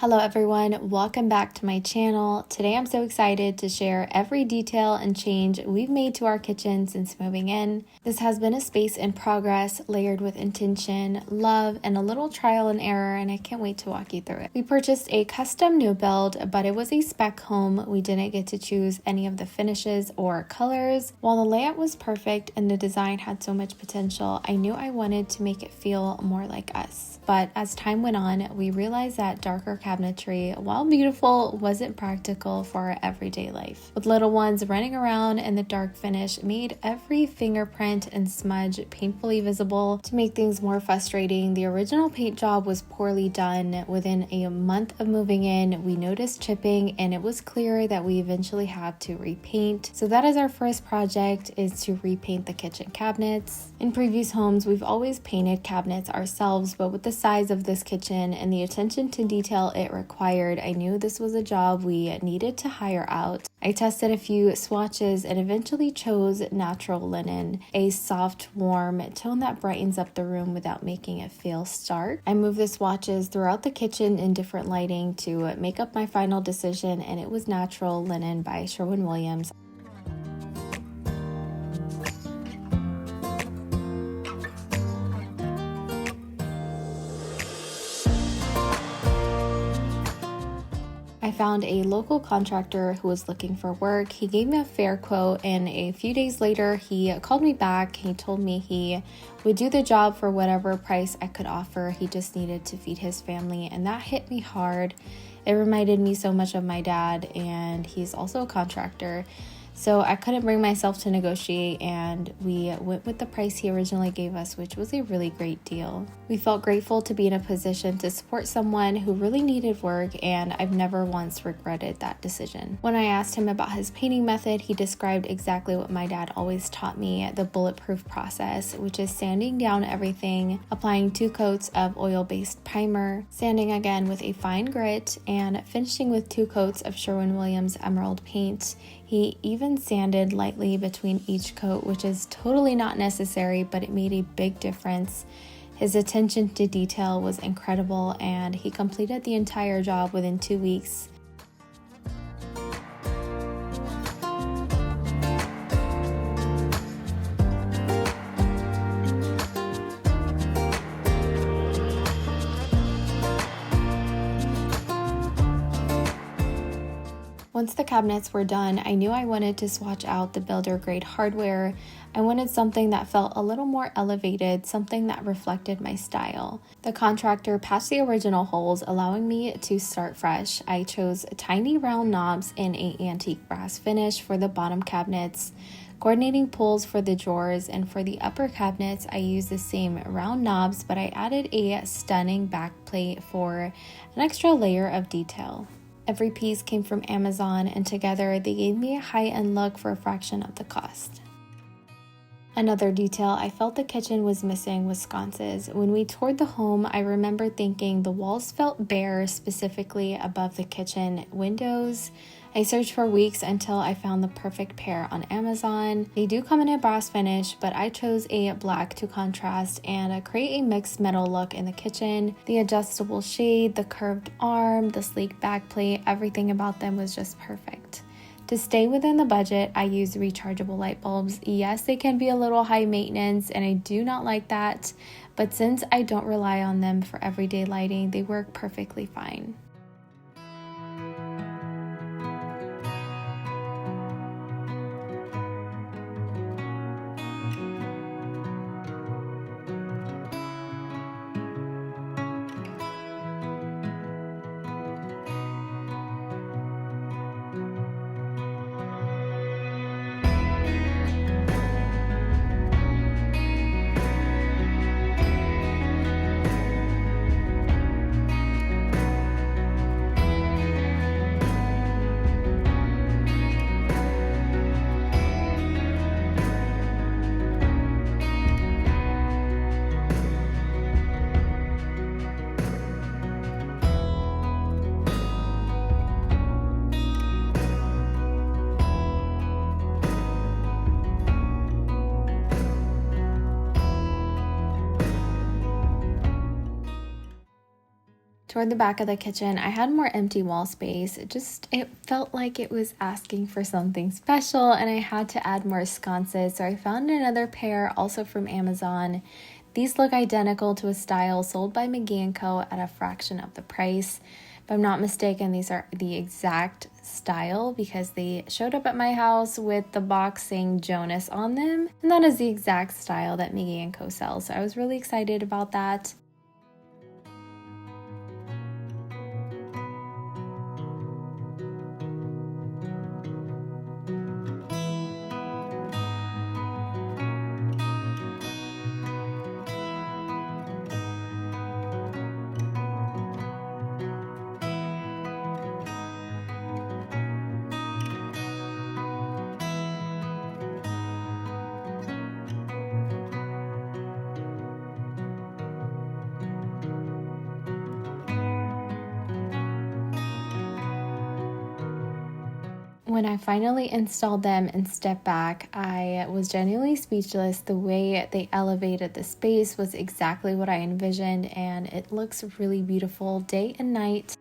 Hello everyone, welcome back to my channel. Today I'm so excited to share every detail and change we've made to our kitchen since moving in. This has been a space in progress, layered with intention, love, and a little trial and error, and I can't wait to walk you through it. We purchased a custom new build, but it was a spec home. We didn't get to choose any of the finishes or colors. While the layout was perfect and the design had so much potential, I knew I wanted to make it feel more like us. But as time went on, we realized that darker cabinetry, while beautiful, wasn't practical for our everyday life. With little ones running around and the dark finish made every fingerprint and smudge painfully visible. To make things more frustrating, the original paint job was poorly done. Within a month of moving in, we noticed chipping and it was clear that we eventually had to repaint. So that is our first project, is to repaint the kitchen cabinets. In previous homes, we've always painted cabinets ourselves, but with the size of this kitchen and the attention to detail it required, I knew this was a job we needed to hire out. I tested a few swatches and eventually chose natural linen, a soft, warm tone that brightens up the room without making it feel stark. I moved the swatches throughout the kitchen in different lighting to make up my final decision, and it was natural linen by Sherwin. I found a local contractor who was looking for work. He gave me a fair quote, and a few days later he called me back. He told me he would do the job for whatever price I could offer. He just needed to feed his family, and that hit me hard. It reminded me so much of my dad, and he's also a contractor. So I couldn't bring myself to negotiate, and we went with the price he originally gave us, which was a really great deal. We felt grateful to be in a position to support someone who really needed work, and I've never once regretted that decision. When I asked him about his painting method, he described exactly what my dad always taught me, the bulletproof process, which is sanding down everything, applying 2 coats of oil-based primer, sanding again with a fine grit, and finishing with 2 coats of Sherwin-Williams emerald paint. He even sanded lightly between each coat, which is totally not necessary, but it made a big difference. His attention to detail was incredible, and he completed the entire job within 2 weeks. Once the cabinets were done, I knew I wanted to swatch out the builder grade hardware. I wanted something that felt a little more elevated, something that reflected my style. The contractor patched the original holes, allowing me to start fresh. I chose tiny round knobs in an antique brass finish for the bottom cabinets, coordinating pulls for the drawers, and for the upper cabinets, I used the same round knobs, but I added a stunning back plate for an extra layer of detail. Every piece came from Amazon, and together they gave me a high-end look for a fraction of the cost. Another detail I felt the kitchen was missing was sconces. When we toured the home, I remember thinking the walls felt bare, specifically above the kitchen windows. I searched for weeks until I found the perfect pair on Amazon. They do come in a brass finish, but I chose a black to contrast and create a mixed metal look in the kitchen. The adjustable shade, the curved arm, the sleek backplate, everything about them was just perfect. To stay within the budget, I used rechargeable light bulbs. Yes, they can be a little high maintenance, and I do not like that, but since I don't rely on them for everyday lighting, they work perfectly fine. Toward the back of the kitchen, I had more empty wall space. It felt like it was asking for something special, and I had to add more sconces, so I found another pair also from Amazon. These look identical to a style sold by McGee & Co. at a fraction of the price. If I'm not mistaken, these are the exact style because they showed up at my house with the box saying Jonas on them, and that is the exact style that McGee & Co. sells, so I was really excited about that. When I finally installed them and stepped back, I was genuinely speechless. The way they elevated the space was exactly what I envisioned, and it looks really beautiful day and night.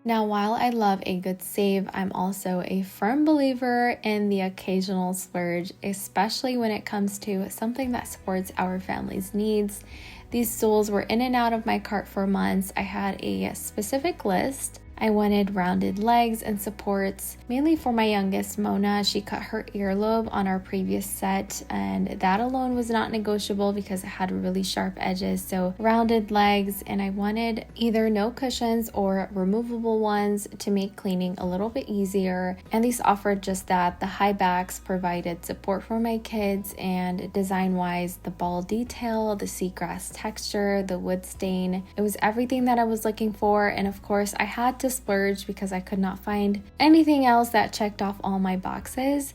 Now, while I love a good save, I'm also a firm believer in the occasional splurge, especially when it comes to something that supports our family's needs. These stools were in and out of my cart for months. I had a specific list. I wanted rounded legs and supports, mainly for my youngest, Mona. She cut her earlobe on our previous set, and that alone was not negotiable because it had really sharp edges. So rounded legs, and I wanted either no cushions or removable ones to make cleaning a little bit easier. And these offered just that. The high backs provided support for my kids, and design-wise, the ball detail, the seagrass texture, the wood stain, it was everything that I was looking for. And of course, I had to splurge because I could not find anything else that checked off all my boxes.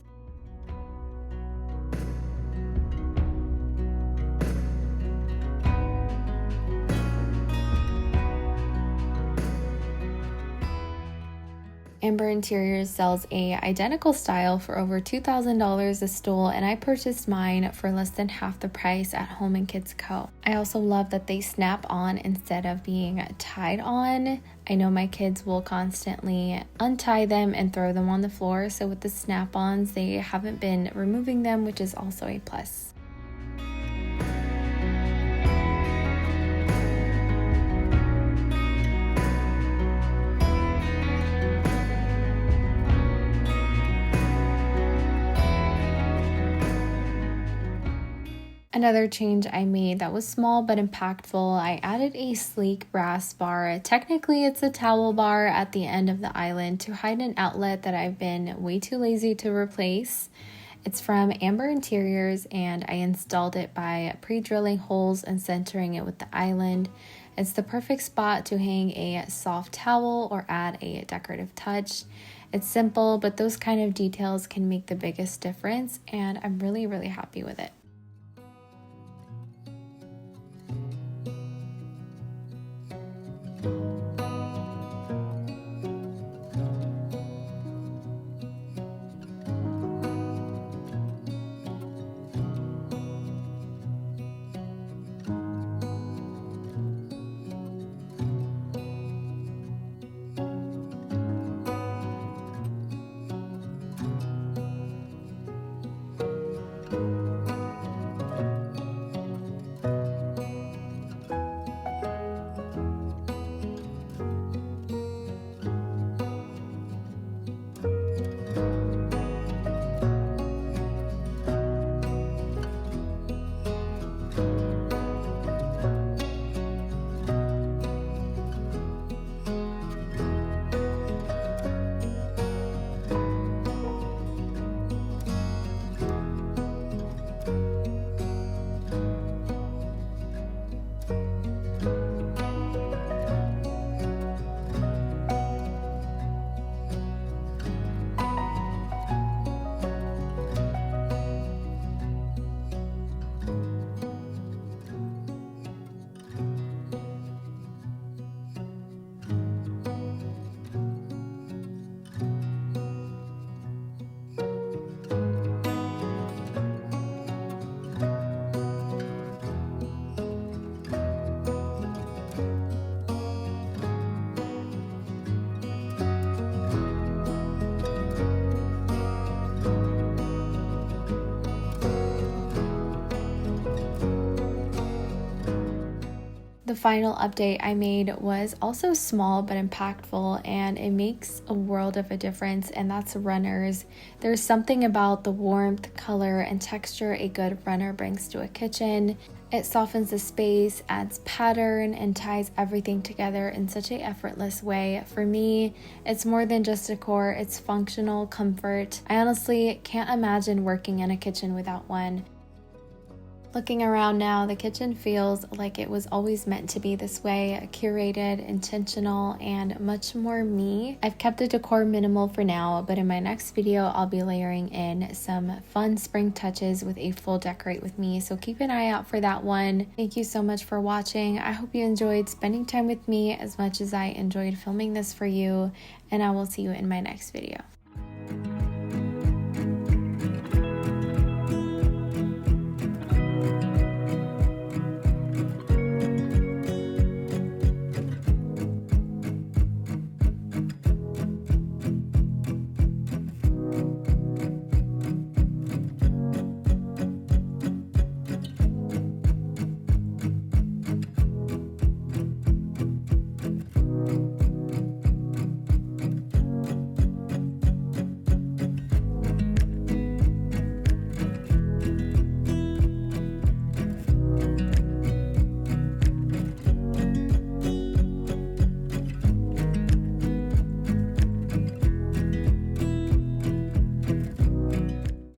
Amber Interiors sells a identical style for over $2,000 a stool, and I purchased mine for less than half the price at Home and Kids Co. I also love that they snap on instead of being tied on. I know my kids will constantly untie them and throw them on the floor, so with the snap-ons, they haven't been removing them, which is also a plus. Another change I made that was small but impactful, I added a sleek brass bar. Technically, it's a towel bar at the end of the island to hide an outlet that I've been way too lazy to replace. It's from Amber Interiors, and I installed it by pre-drilling holes and centering it with the island. It's the perfect spot to hang a soft towel or add a decorative touch. It's simple, but those kind of details can make the biggest difference, and I'm really, really happy with it. The final update I made was also small but impactful, and it makes a world of a difference, and that's runners. There's something about the warmth, color, and texture a good runner brings to a kitchen. It softens the space, adds pattern, and ties everything together in such an effortless way. For me, it's more than just decor, it's functional comfort. I honestly can't imagine working in a kitchen without one. Looking around now, the kitchen feels like it was always meant to be this way, curated, intentional, and much more me. I've kept the decor minimal for now, but in my next video, I'll be layering in some fun spring touches with a full decorate with me, so keep an eye out for that one. Thank you so much for watching. I hope you enjoyed spending time with me as much as I enjoyed filming this for you, and I will see you in my next video.